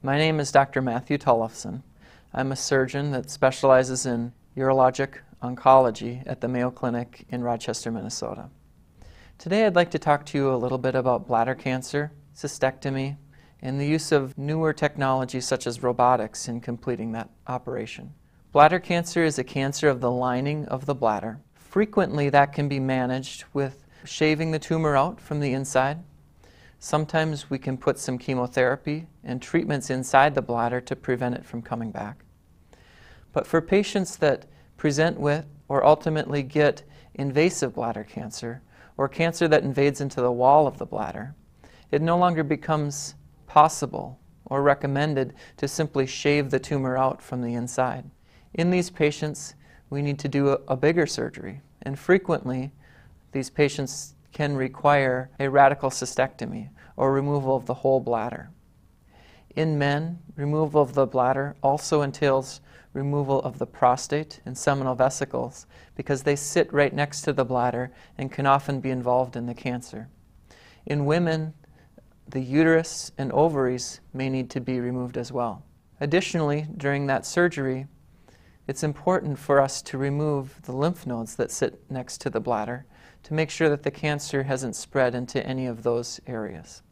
My name is Dr. Matthew Tollefson. I'm a surgeon that specializes in urologic oncology at the Mayo Clinic in Rochester, Minnesota. Today I'd like to talk to you a little bit about bladder cancer, cystectomy, and the use of newer technologies such as robotics in completing that operation. Bladder cancer is a cancer of the lining of the bladder. Frequently that can be managed with shaving the tumor out from the inside. Sometimes we can put some chemotherapy and treatments inside the bladder to prevent it from coming back. But for patients that present with or ultimately get invasive bladder cancer, or cancer that invades into the wall of the bladder, it no longer becomes possible or recommended to simply shave the tumor out from the inside. In these patients, we need to do a bigger surgery, and frequently these patients can require a radical cystectomy or removal of the whole bladder. In men, removal of the bladder also entails removal of the prostate and seminal vesicles because they sit right next to the bladder and can often be involved in the cancer. In women, the uterus and ovaries may need to be removed as well. Additionally, during that surgery, it's important for us to remove the lymph nodes that sit next to the bladder to make sure that the cancer hasn't spread into any of those areas.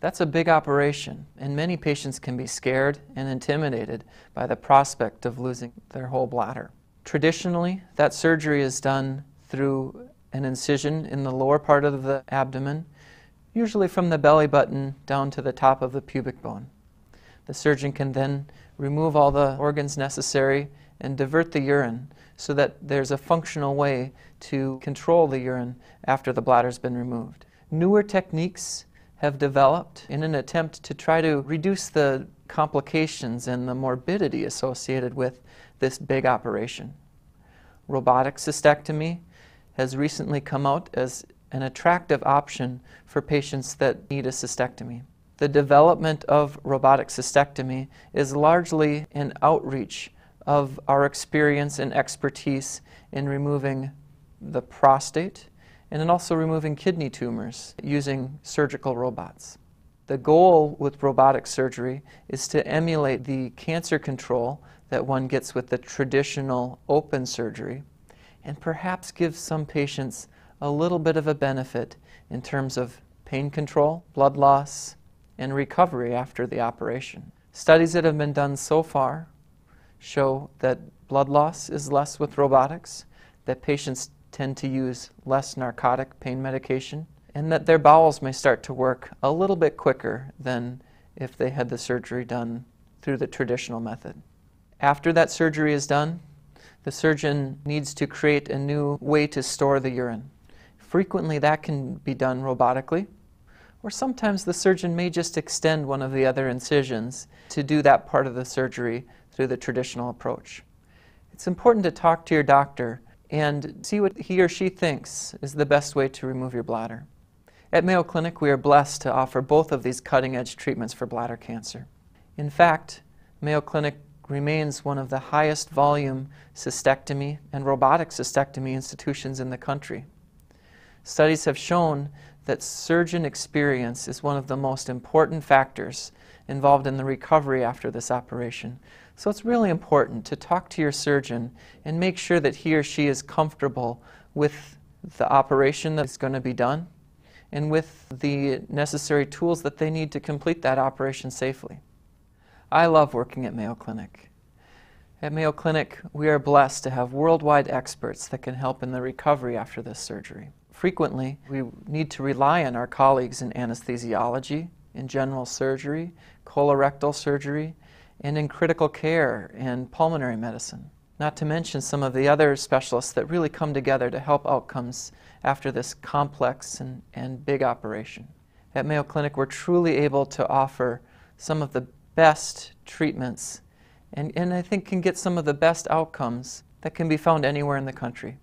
That's a big operation, and many patients can be scared and intimidated by the prospect of losing their whole bladder. Traditionally, that surgery is done through an incision in the lower part of the abdomen, usually from the belly button down to the top of the pubic bone. The surgeon can then remove all the organs necessary and divert the urine so that there's a functional way to control the urine after the bladder's been removed. Newer techniques have developed in an attempt to try to reduce the complications and the morbidity associated with this big operation. Robotic cystectomy has recently come out as an attractive option for patients that need a cystectomy. The development of robotic cystectomy is largely an outreach of our experience and expertise in removing the prostate and in also removing kidney tumors using surgical robots. The goal with robotic surgery is to emulate the cancer control that one gets with the traditional open surgery and perhaps give some patients a little bit of a benefit in terms of pain control, blood loss, and recovery after the operation. Studies that have been done so far show that blood loss is less with robotics, that patients tend to use less narcotic pain medication, and that their bowels may start to work a little bit quicker than if they had the surgery done through the traditional method. After that surgery is done, the surgeon needs to create a new way to store the urine. Frequently that can be done robotically, or sometimes the surgeon may just extend one of the other incisions to do that part of the surgery through the traditional approach. It's important to talk to your doctor and see what he or she thinks is the best way to remove your bladder. At Mayo Clinic, we are blessed to offer both of these cutting-edge treatments for bladder cancer. In fact, Mayo Clinic remains one of the highest volume cystectomy and robotic cystectomy institutions in the country. Studies have shown that surgeon experience is one of the most important factors involved in the recovery after this operation. So it's really important to talk to your surgeon and make sure that he or she is comfortable with the operation that's going to be done and with the necessary tools that they need to complete that operation safely. I love working at Mayo Clinic. At Mayo Clinic, we are blessed to have worldwide experts that can help in the recovery after this surgery. Frequently, we need to rely on our colleagues in anesthesiology, in general surgery, colorectal surgery, and in critical care and pulmonary medicine. Not to mention some of the other specialists that really come together to help outcomes after this complex and big operation. At Mayo Clinic, we're truly able to offer some of the best treatments and I think can get some of the best outcomes that can be found anywhere in the country.